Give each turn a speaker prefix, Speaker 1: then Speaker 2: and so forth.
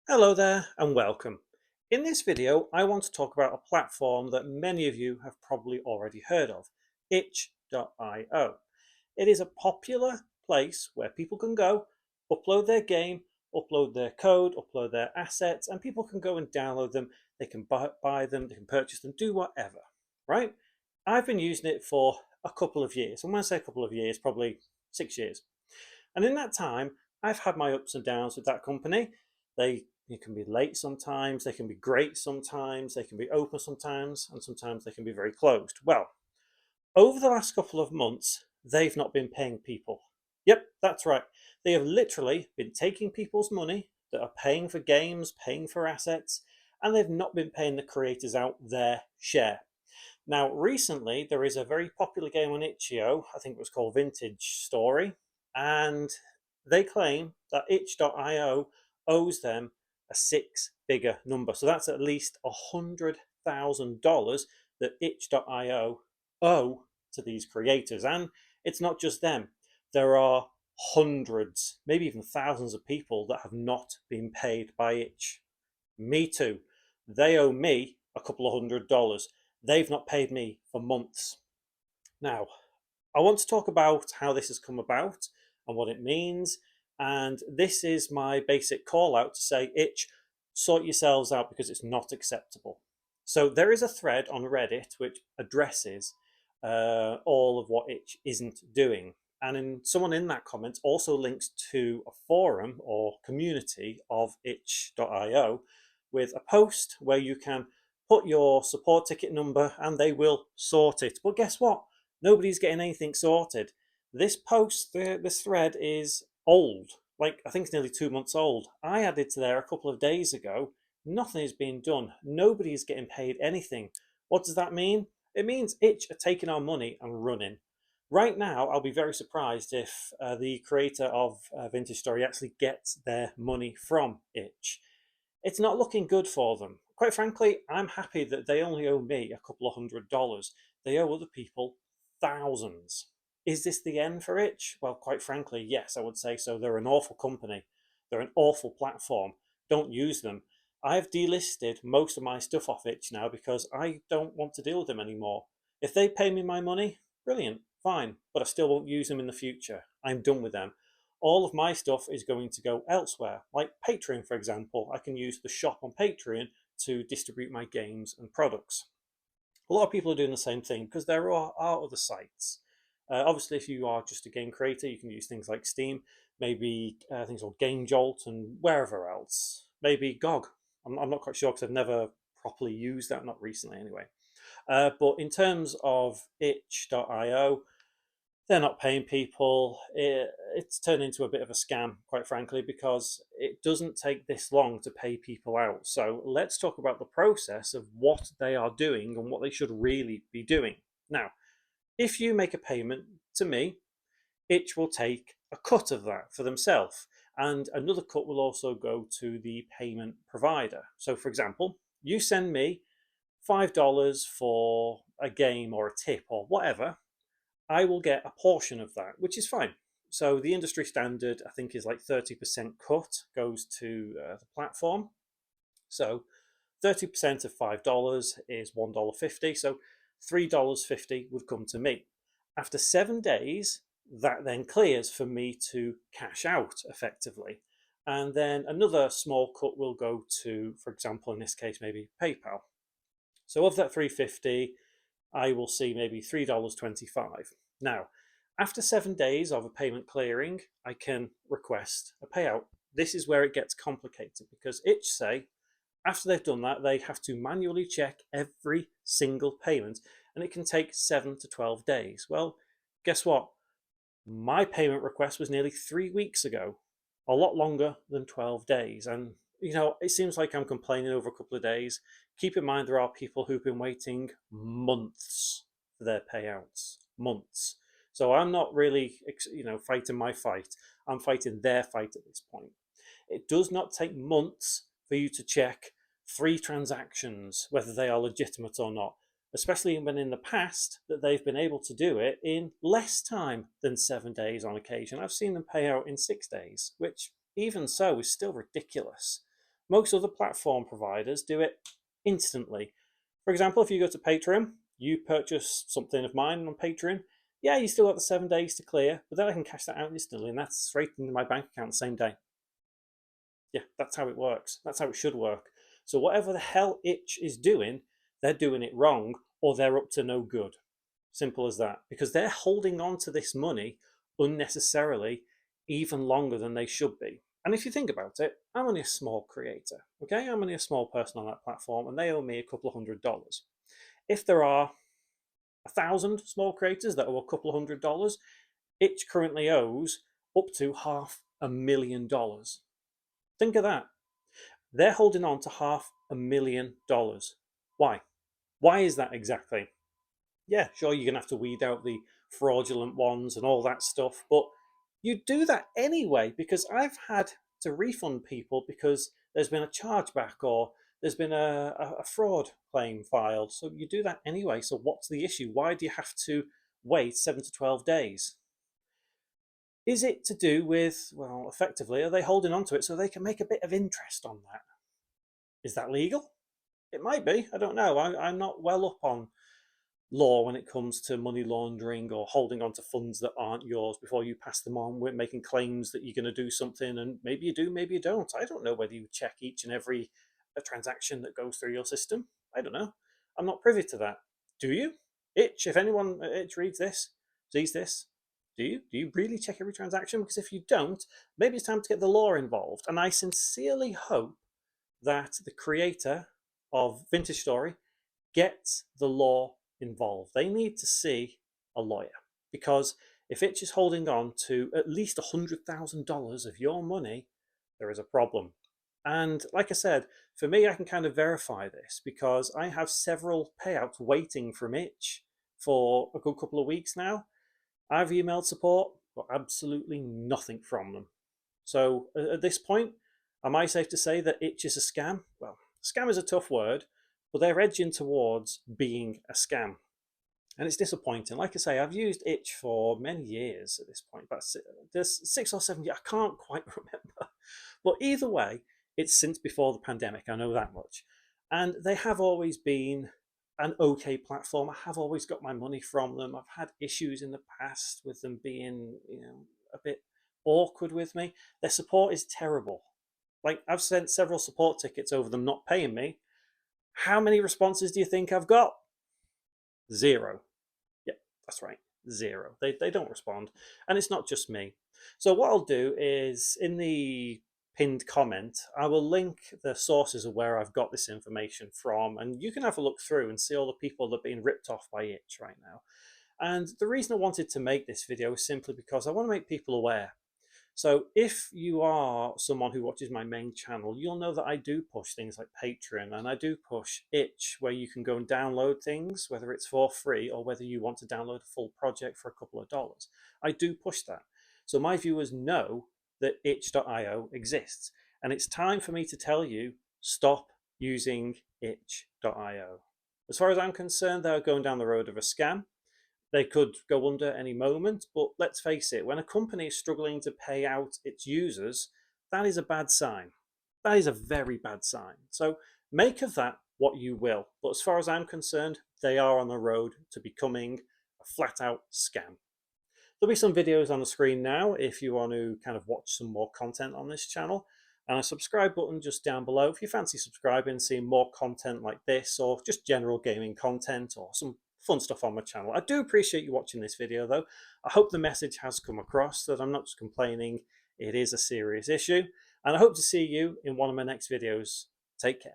Speaker 1: Hello there and welcome. In this video, I want to talk about a platform that many of you have probably already heard of, itch.io. It is a popular place where people can go, upload their game, upload their code, upload their assets, and people can go and download them. They can buy them, they can purchase them, do whatever, right? I've been using it for a couple of years. And when I say a couple of years, probably 6 years. And in that time, I've had my ups and downs with that company. They can be late sometimes, they can be great sometimes, they can be open sometimes, and sometimes they can be very closed. Well, over the last couple of months, they've not been paying people. Yep, that's right. They have literally been taking people's money that are paying for games, paying for assets, and they've not been paying the creators out their share. Now, recently, there is a very popular game on itch.io, I think it was called Vintage Story, and they claim that itch.io owes them a six-figure number. So that's at least $100,000 that itch.io owe to these creators. And it's not just them. There are hundreds, maybe even thousands of people that have not been paid by itch. Me too. They owe me a couple of $100. They've not paid me for months. Now, I want to talk about how this has come about and what it means. And this is my basic call out to say, itch, sort yourselves out because it's not acceptable. So there is a thread on Reddit which addresses all of what itch isn't doing. And someone in that comment also links to a forum or community of itch.io with a post where you can put your support ticket number and they will sort it. But guess what? Nobody's getting anything sorted. This post, this thread is old. Like, I think it's nearly 2 months old. I added to there a couple of days ago. Nothing is being done. Nobody is getting paid anything. What does that mean? It means itch are taking our money and running. Right now, I'll be very surprised if the creator of Vintage Story actually gets their money from itch. It's not looking good for them. Quite frankly, I'm happy that they only owe me a couple of $100. They owe other people thousands. Is this the end for itch? Well, quite frankly, yes, I would say so. They're an awful company. They're an awful platform. Don't use them. I've delisted most of my stuff off itch now because I don't want to deal with them anymore. If they pay me my money, brilliant, fine, but I still won't use them in the future. I'm done with them. All of my stuff is going to go elsewhere. Like Patreon, for example, I can use the shop on Patreon to distribute my games and products. A lot of people are doing the same thing because there are other sites. Obviously, if you are just a game creator, you can use things like Steam, maybe things like Game Jolt and wherever else. Maybe GOG. I'm not quite sure because I've never properly used that, not recently anyway. But in terms of itch.io, they're not paying people. It's turned into a bit of a scam, quite frankly, because it doesn't take this long to pay people out. So let's talk about the process of what they are doing and what they should really be doing. Now, if you make a payment to me, itch will take a cut of that for themselves. And another cut will also go to the payment provider. So, for example, you send me $5 for a game or a tip or whatever, I will get a portion of that, which is fine. So the industry standard, I think, is like 30% cut goes to the platform. So 30% of $5 is $1.50. So $3.50 would come to me. After 7 days, that then clears for me to cash out effectively. And then another small cut will go to, for example, in this case, maybe PayPal. So of that 350, I will see maybe $3.25. Now, after 7 days of a payment clearing, I can request a payout. This is where it gets complicated because itch say after they've done that, they have to manually check every single payment and it can take 7 to 12 days. Well, guess what? My payment request was nearly 3 weeks ago, a lot longer than 12 days. And, it seems like I'm complaining over a couple of days. Keep in mind, there are people who've been waiting months for their payouts, months. So I'm not really, fighting my fight. I'm fighting their fight at this point. It does not take months for you to check three transactions, whether they are legitimate or not, especially when in the past that they've been able to do it in less time than 7 days on occasion. I've seen them pay out in 6 days, which even so is still ridiculous. Most other platform providers do it instantly. For example, if you go to Patreon, you purchase something of mine on Patreon, yeah, you still got the 7 days to clear, but then I can cash that out instantly, and that's straight into my bank account the same day. Yeah, that's how it works. That's how it should work. So whatever the hell Itch is doing, they're doing it wrong, or they're up to no good. Simple as that. Because they're holding on to this money unnecessarily even longer than they should be. And if you think about it, I'm only a small creator, okay? I'm only a small person on that platform, and they owe me a couple of $100s. If there are 1,000 small creators that owe a couple of $100, Itch currently owes up to $500,000. Think of that. They're holding on to $500,000. Why? Why is that exactly? Yeah, sure, you're going to have to weed out the fraudulent ones and all that stuff, but you do that anyway because I've had to refund people because there's been a chargeback or there's been a fraud claim filed. So you do that anyway. So what's the issue? Why do you have to wait 7 to 12 days? Is it to do with, well, effectively, are they holding on to it so they can make a bit of interest on that? Is that legal? It might be. I don't know. I'm not well up on law when it comes to money laundering or holding on to funds that aren't yours before you pass them on. We're making claims that you're going to do something, and maybe you do, maybe you don't. I don't know whether you check each and every transaction that goes through your system. I don't know. I'm not privy to that. Do you? Itch, if anyone at Itch reads this, sees this, do you? Do you really check every transaction? Because if you don't, maybe it's time to get the law involved. And I sincerely hope that the creator of Vintage Story gets the law involved. They need to see a lawyer because if Itch is holding on to at least $100,000 of your money, there is a problem. And like I said, for me, I can kind of verify this because I have several payouts waiting from Itch for a good couple of weeks now. I've emailed support, but absolutely nothing from them. So at this point, am I safe to say that Itch is a scam? Well, scam is a tough word, but they're edging towards being a scam. And it's disappointing. Like I say, I've used Itch for many years at this point, but there's 6 or 7 years, I can't quite remember. But either way, it's since before the pandemic, I know that much. And they have always been an okay platform. I have always got my money from them. I've had issues in the past with them being, a bit awkward with me. Their support is terrible. Like I've sent several support tickets over them not paying me. How many responses do you think I've got? Zero. Yeah, that's right. Zero. They don't respond. And it's not just me. So what I'll do is in the pinned comment, I will link the sources of where I've got this information from, and you can have a look through and see all the people that are being ripped off by Itch right now. And the reason I wanted to make this video is simply because I want to make people aware. So if you are someone who watches my main channel, you'll know that I do push things like Patreon and I do push Itch, where you can go and download things, whether it's for free or whether you want to download a full project for a couple of dollars. I do push that. So my viewers know that itch.io exists. And it's time for me to tell you, stop using itch.io. As far as I'm concerned, they're going down the road of a scam. They could go under any moment, but let's face it, when a company is struggling to pay out its users, that is a bad sign. That is a very bad sign. So make of that what you will. But as far as I'm concerned, they are on the road to becoming a flat out scam. There'll be some videos on the screen now if you want to kind of watch some more content on this channel, and a subscribe button just down below if you fancy subscribing, seeing more content like this or just general gaming content or some fun stuff on my channel. I do appreciate you watching this video though. I hope the message has come across that I'm not just complaining, it is a serious issue, and I hope to see you in one of my next videos. Take care.